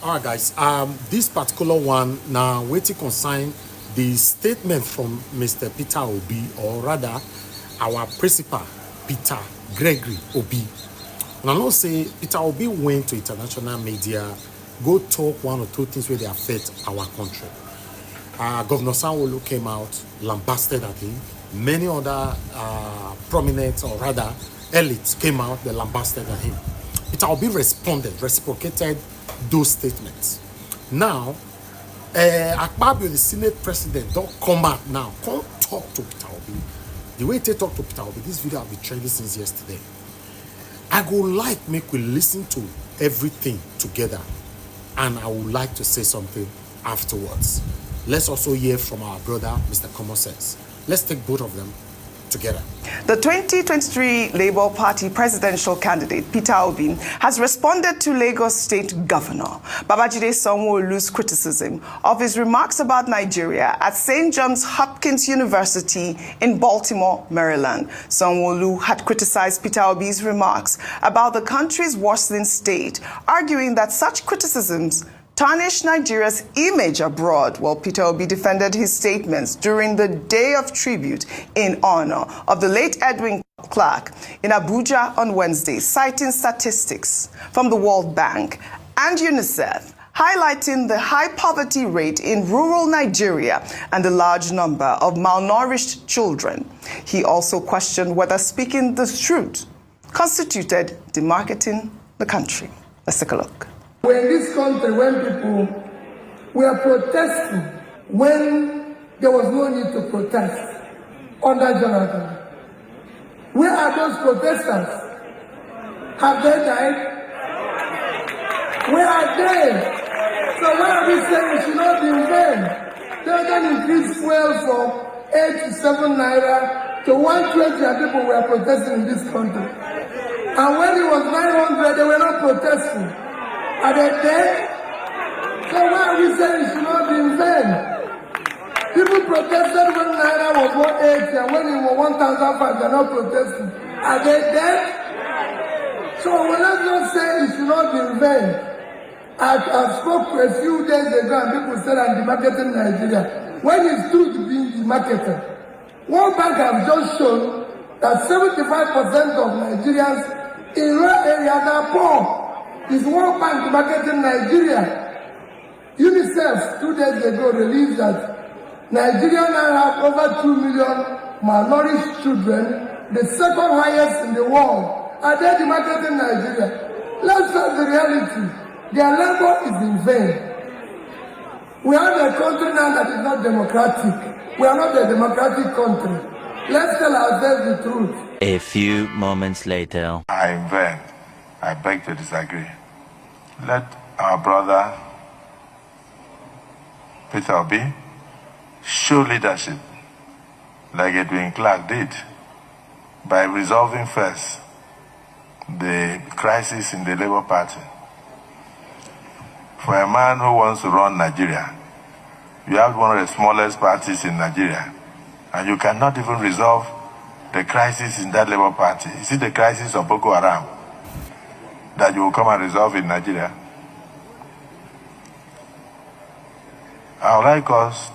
All right, guys. This particular one now, waiting consign the statement from Mr. Peter Obi, or rather, our principal, Peter Gregory Obi. And I know say Peter Obi went to international media, go talk one or two things where they affect our country. Governor Sanwo-Olu came out, lambasted at him. Many other prominent, or rather elites, came out, they lambasted at him. Peter Obi responded, reciprocated those statements. Now, Akpabio, the Senate president, don't come out now. Come talk to Peter Obi. The way they talk to Peter Obi, this video has been trending since yesterday. I would like make we listen to everything together, and I would like to say something afterwards. Let's also hear from our brother, Mr. Common Sense. Let's take both of them together. The 2023 Labour Party presidential candidate, Peter Obi, has responded to Lagos State Governor Babajide Sanwo-Olu's criticism of his remarks about Nigeria at St. Johns Hopkins University in Baltimore, Maryland. Sanwo-Olu had criticized Peter Obi's remarks about the country's worsening state, arguing that such criticisms tarnished Nigeria's image abroad, while Peter Obi defended his statements during the Day of Tribute in honor of the late Edwin Clark in Abuja on Wednesday, citing statistics from the World Bank and UNICEF, highlighting the high poverty rate in rural Nigeria and the large number of malnourished children. He also questioned whether speaking the truth constituted demarketing the country. Let's take a look. We're in this country when people were protesting when there was no need to protest under Jonathan. Where are those protesters? Have they died? Where are they? So why are we saying it should not be in vain? They can increase fuel from 8 to 7 naira to 120, and people were protesting in this country. And when it was 900, they were not protesting. Are they dead? So why are we saying it should not be in vain? People protested when Naira was 180 and when it was 1,005, they're not protesting. Are they dead? So when I just say it should not be in vain, I spoke a few days ago and people said I'm demarketing Nigeria. When is truth being demarketed? World Bank has just shown that 75% of Nigerians in rural areas are poor. Is World Bank demarketing Nigeria? UNICEF 2 days ago released that Nigeria now have over 2 million malnourished children, the second highest in the world. Are they demarketing Nigeria? Let's face the reality. Their labor is in vain. We have a country now that is not democratic. We are not a democratic country. Let's tell ourselves the truth. A few moments later. In vain. I beg to disagree. Let our brother Peter Obi show leadership like Edwin Clark did by resolving first the crisis in the Labour Party. For a man who wants to run Nigeria, you have one of the smallest parties in Nigeria, and you cannot even resolve the crisis in that Labour Party. Is it the crisis of Boko Haram that you will come and resolve in Nigeria? I would like us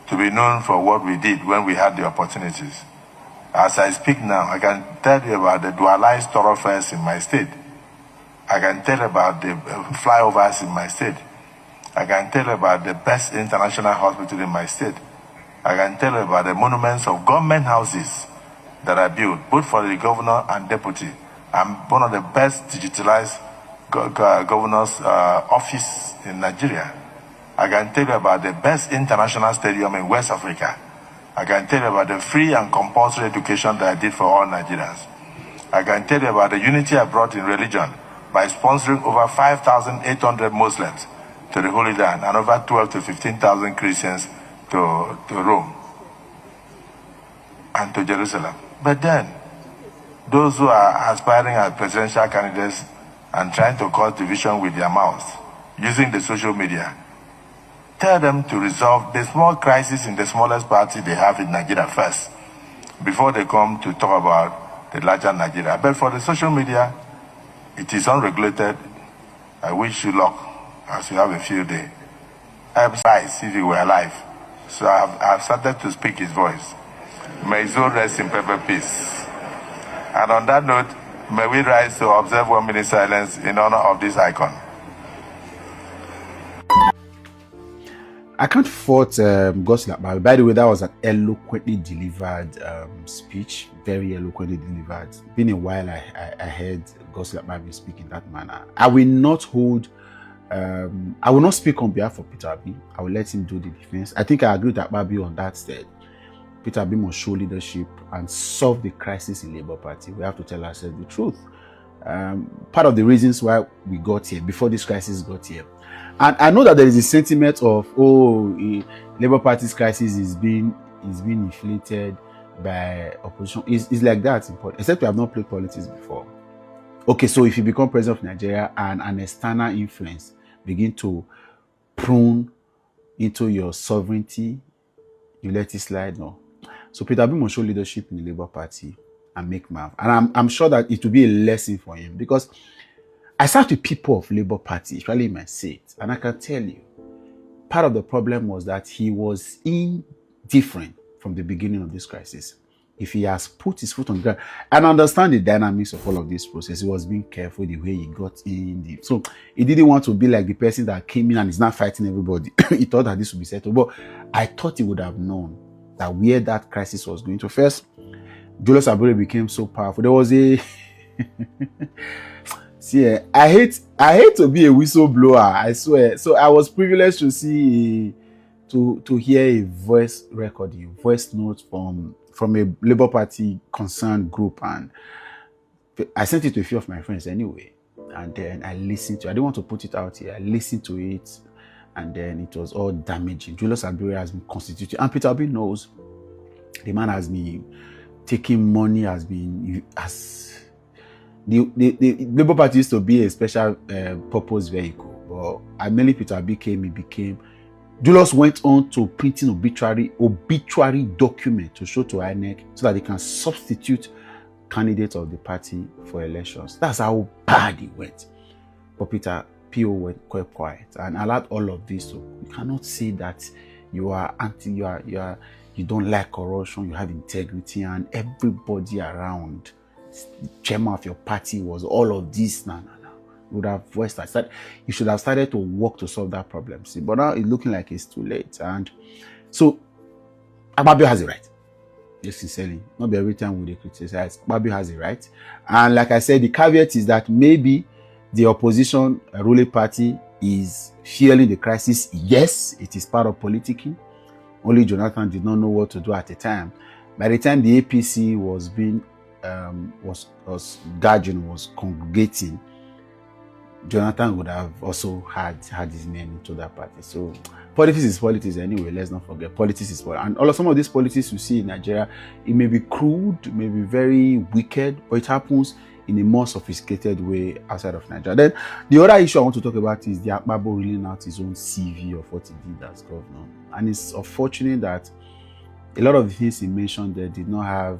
to be known for what we did when we had the opportunities. As I speak now, I can tell you about the dualized thoroughfares in my state. I can tell about the flyovers in my state. I can tell about the best international hospital in my state. I can tell about the monuments of government houses that are built, both for the governor and deputy. I'm one of the best digitalized governor's office in Nigeria. I can tell you about the best international stadium in West Africa. I can tell you about the free and compulsory education that I did for all Nigerians. I can tell you about the unity I brought in religion by sponsoring over 5,800 Muslims to the Holy Land and over 12 to 15,000 Christians to Rome and to Jerusalem. But then, those who are aspiring as presidential candidates and trying to cause division with their mouths, using the social media, tell them to resolve the small crisis in the smallest party they have in Nigeria first, before they come to talk about the larger Nigeria. But for the social media, it is unregulated. I wish you luck. as you have a field day. Emphasize if you were alive. So I've started to speak his voice. May his soul rest in perfect peace. And on that note, may we rise to observe 1 minute silence in honor of this icon. I can't fault Godswill Akpabio. By the way, that was an eloquently delivered speech, very eloquently delivered. Been a while I heard Godswill Akpabio speak in that manner. I will not speak on behalf of Peter Obi. I will let him do the defense. I think I agree with Akpabio on that stage. Peter Obi must show leadership and solve the crisis in Labour Party. We have to tell ourselves the truth. Part of the reasons why we got here, before this crisis got here. And I know that there is a sentiment of, Labour Party's crisis is being inflated by opposition. It's like that, except we have not played politics before. Okay, so if you become president of Nigeria and an external influence begin to prune into your sovereignty, you let it slide? No. So Peter Obi must show leadership in the Labour Party and make mouth. And I'm sure that it will be a lesson for him, because I sat with people of Labour Party, especially in my seat, and I can tell you, part of the problem was that he was indifferent from the beginning of this crisis. If he has put his foot on the ground and understand the dynamics of all of this process, he was being careful the way he got in. So he didn't want to be like the person that came in and is not fighting everybody. He thought that this would be settled. But I thought he would have known that where that crisis was going to. First, Julius Abure became so powerful. There was a... See, I hate to be a whistleblower, I swear. So I was privileged to see, to hear a voice recording, voice note from a Labour Party concerned group, and I sent it to a few of my friends anyway. And then I listened to it. I didn't want to put it out here. I listened to it, and then it was all damaging. Julius Abure has been constituted, and Peter Obi knows the man has been taking money, the Labour Party used to be a special purpose vehicle, but mainly Peter Obi became. Julius went on to printing obituary document to show to INEC so that they can substitute candidates of the party for elections. That's how bad it went. But Peter P.O. went quite quiet and allowed all of this. So you cannot say that you are you don't like corruption, you have integrity, and everybody around the chairman of your party was all of this. No. You would have voiced that. You should have started to work to solve that problem. See, but now it's looking like it's too late. And so Akpabio has a right. Yes, sincerely. Not every time we criticize. Akpabio has a right. And like I said, the caveat is that maybe the opposition ruling party is feeling the crisis. Yes, it is part of politicking. Only Jonathan did not know what to do at the time. By the time the APC was being was congregating, Jonathan would have also had his name into that party. So politics is politics anyway. Let's not forget, politics is politics. And all of some of these politics you see in Nigeria, it may be crude, it may be very wicked, but it happens in a more sophisticated way outside of Nigeria. Then the other issue I want to talk about is the Akpabio reeling out his own CV of what he did as governor. And it's unfortunate that a lot of the things he mentioned there did not have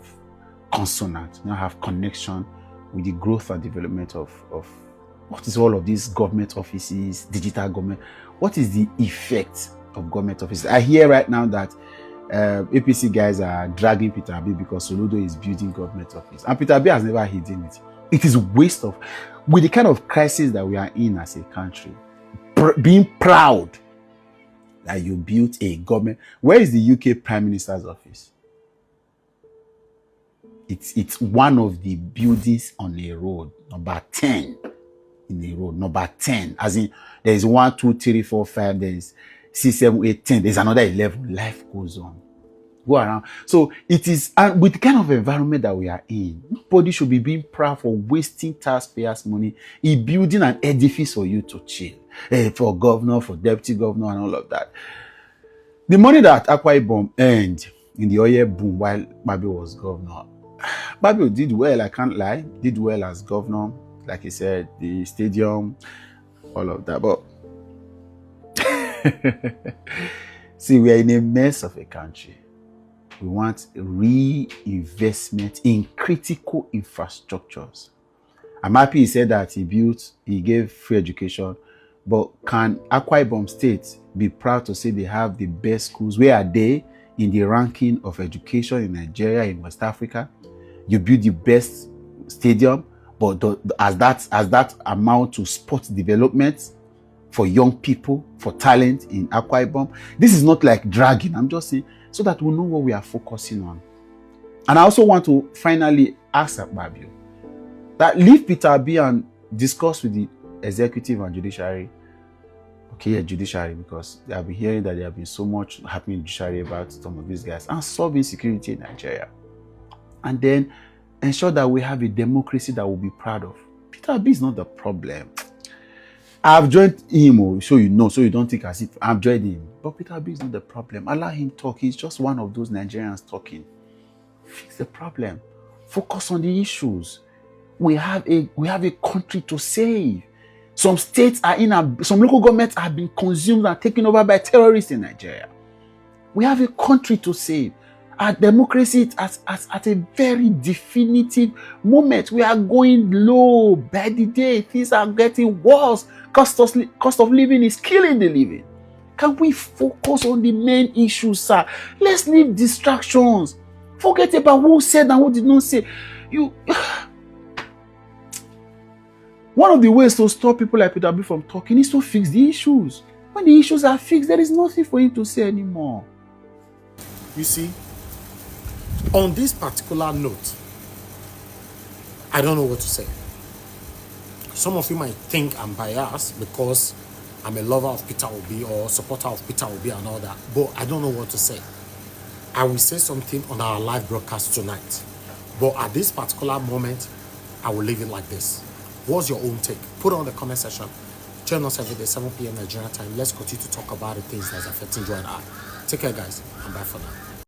consonant, did not have connection with the growth and development of what is all of these government offices, digital government. What is the effect of government offices? I hear right now that APC guys are dragging Peter Obi because Soludo is building government office. And Peter Obi has never hidden it. It is a waste of, with the kind of crisis that we are in as a country, being proud that you built a government. Where is the UK Prime Minister's office? It's one of the buildings on a road, number 10 in the road, number 10. As in, there is 1, 2, 3, 4, 5, there is 6, 7, 8, 10. There's another 11. Life goes on. Go around. So it is, and with the kind of environment that we are in, nobody should be being proud for wasting taxpayers' money in building an edifice for you to chill. For governor, for deputy governor, and all of that. The money that Akpabio earned in the oil boom while Akpabio was governor, Akpabio did well, I can't lie, did well as governor. Like he said, the stadium, all of that. But see, we are in a mess of a country. We want reinvestment in critical infrastructures. I'm happy he said that he gave free education But can Akwa Ibom State be proud to say they have the best schools? Where are they in the ranking of education in Nigeria, in West Africa? You build the best stadium, but as that amount to sports development for young people, for talent in Akwa Ibom? This is not like dragging. I'm just saying so that we know what we are focusing on. And I also want to finally ask Akpabio that leave Peter Obi and discuss with the executive and judiciary. Okay, yeah, judiciary, because they have been hearing that there have been so much happening in judiciary about some of these guys, and solve insecurity in Nigeria. And then ensure that we have a democracy that we'll be proud of. Peter Obi is not the problem. I've joined him, so you know, so you don't think as if I've joined him. But Peter Obi is not the problem. Allow him talk. He's just one of those Nigerians talking. Fix the problem. Focus on the issues. We have a country to save. Some states are some local governments have been consumed and taken over by terrorists in Nigeria. We have a country to save. Our democracy is at a very definitive moment. We are going low by the day. Things are getting worse. Cost of living is killing the living. Can we focus on the main issues, sir? Let's leave distractions. Forget about who said and who did not say. One of the ways to stop people like Peter Obi from talking is to fix the issues. When the issues are fixed, there is nothing for him to say anymore. You see, on this particular note, I don't know what to say. Some of you might think I'm biased because I'm a lover of Peter Obi or supporter of Peter Obi and all that, but I don't know what to say. I will say something on our live broadcast tonight, but at this particular moment, I will leave it like this. What's your own take? Put it on the comment section. Join us every day, 7 p.m. Nigerian time. Let's continue to talk about the things that's affecting you and I. Take care, guys, and bye for now.